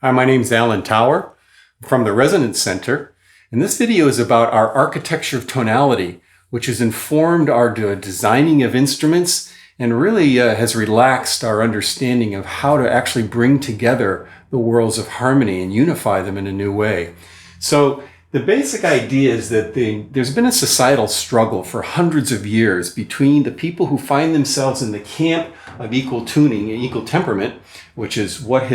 Hi, my name's Alan Tower from the Resonance Center, and this video is about our architecture of tonality, which has informed our designing of instruments and really has relaxed our understanding of how to actually bring together the worlds of harmony and unify them in a new way. So the basic idea is that there's been a societal struggle for hundreds of years between the people who find themselves in the camp of equal tuning and equal temperament, which is what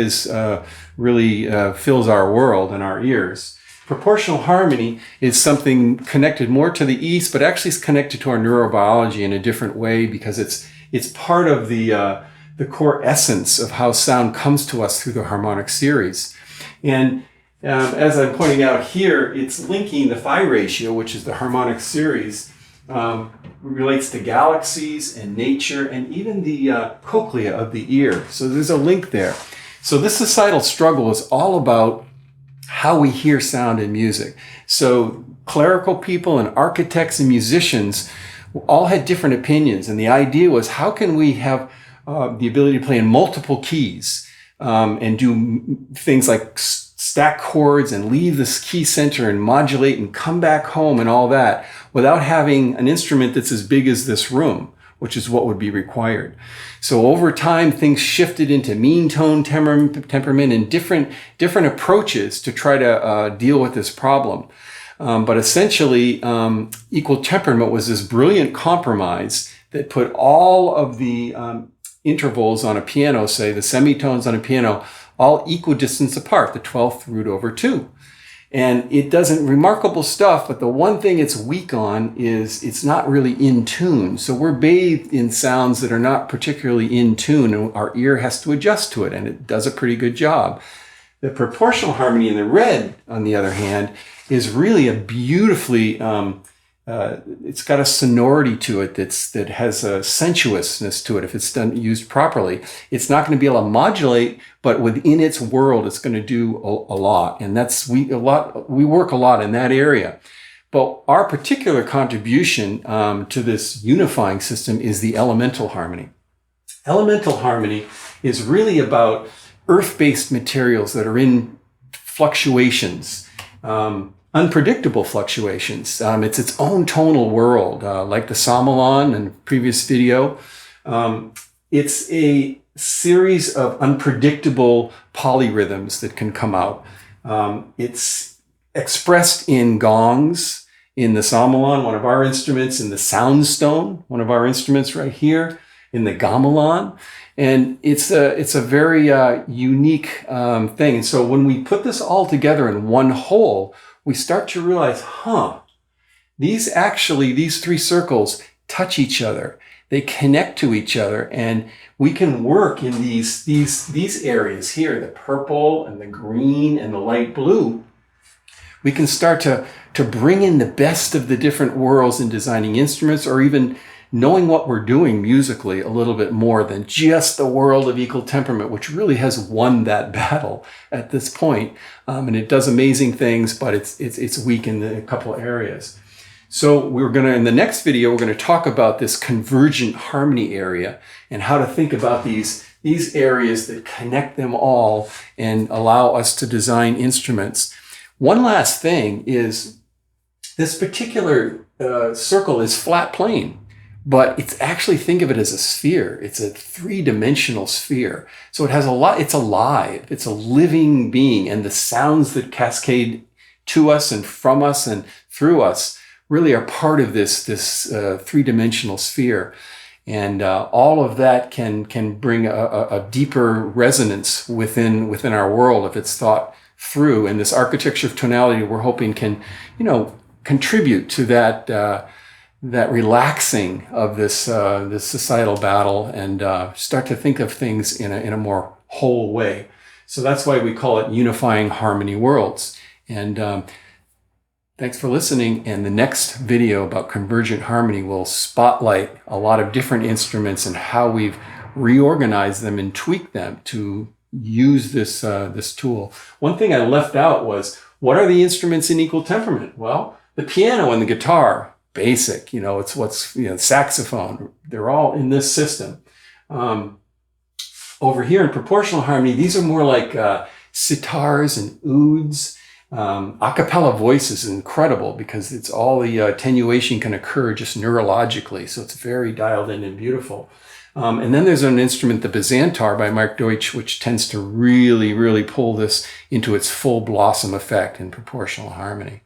really fills our world and our ears. Proportional harmony is something connected more to the East, but actually is connected to our neurobiology in a different way because it's part of the core essence of how sound comes to us through the harmonic series. And as I'm pointing out here, it's linking the phi ratio, which is the harmonic series, relates to galaxies and nature and even the cochlea of the ear. So there's a link there. So this societal struggle is all about how we hear sound in music. So clerical people and architects and musicians all had different opinions. And the idea was, how can we have the ability to play in multiple keys and do things like stack chords and leave this key center and modulate and come back home and all that without having an instrument that's as big as this room, which is what would be required. So over time, things shifted into mean tone temperament and different approaches to try to deal with this problem. But essentially, equal temperament was this brilliant compromise that put all of the intervals on a piano, say the semitones on a piano, all equidistance apart, the 12th root over 2. And it does remarkable stuff, but the one thing it's weak on is it's not really in tune. So we're bathed in sounds that are not particularly in tune, and our ear has to adjust to it, and it does a pretty good job. The proportional harmony in the red, on the other hand, is really a beautifully, it's got a sonority to it that has a sensuousness to it if it's used properly. It's not going to be able to modulate, but within its world, it's going to do a lot. And we work a lot in that area. But our particular contribution to this unifying system is the elemental harmony. Elemental harmony is really about earth-based materials that are in fluctuations. Unpredictable fluctuations. It's its own tonal world, like the Samalon in the previous video. It's a series of unpredictable polyrhythms that can come out. It's expressed in gongs, in the Samalon, one of our instruments, in the soundstone, one of our instruments right here, in the gamelan. And it's a very unique thing. And so when we put this all together in one whole, we start to realize, these three circles touch each other. They connect to each other, and we can work in these areas here, the purple and the green and the light blue. We can start to bring in the best of the different worlds in designing instruments, or even knowing what we're doing musically a little bit more than just the world of equal temperament, which really has won that battle at this point. And it does amazing things, but it's weak in a couple of areas. So in the next video, we're going to talk about this convergent harmony area and how to think about these areas that connect them all and allow us to design instruments. One last thing is this particular circle is flat plane. But it's actually, think of it as a sphere. It's a three-dimensional sphere. So it has it's alive. It's a living being. And the sounds that cascade to us and from us and through us really are part of this three-dimensional sphere. And all of that can bring a deeper resonance within our world if it's thought through. And this architecture of tonality, we're hoping can, contribute to that relaxing of this societal battle and start to think of things in a more whole way. So that's why we call it Unifying Harmony Worlds. And thanks for listening. And the next video about convergent harmony will spotlight a lot of different instruments and how we've reorganized them and tweaked them to use this tool. One thing I left out was, what are the instruments in equal temperament? Well, the piano and the guitar. Basic, it's saxophone. They're all in this system. Over here in proportional harmony, these are more like sitars and ouds. A cappella voice is incredible because it's all the attenuation can occur just neurologically. So it's very dialed in and beautiful. And then there's an instrument, the Byzantar by Mark Deutsch, which tends to really, really pull this into its full blossom effect in proportional harmony.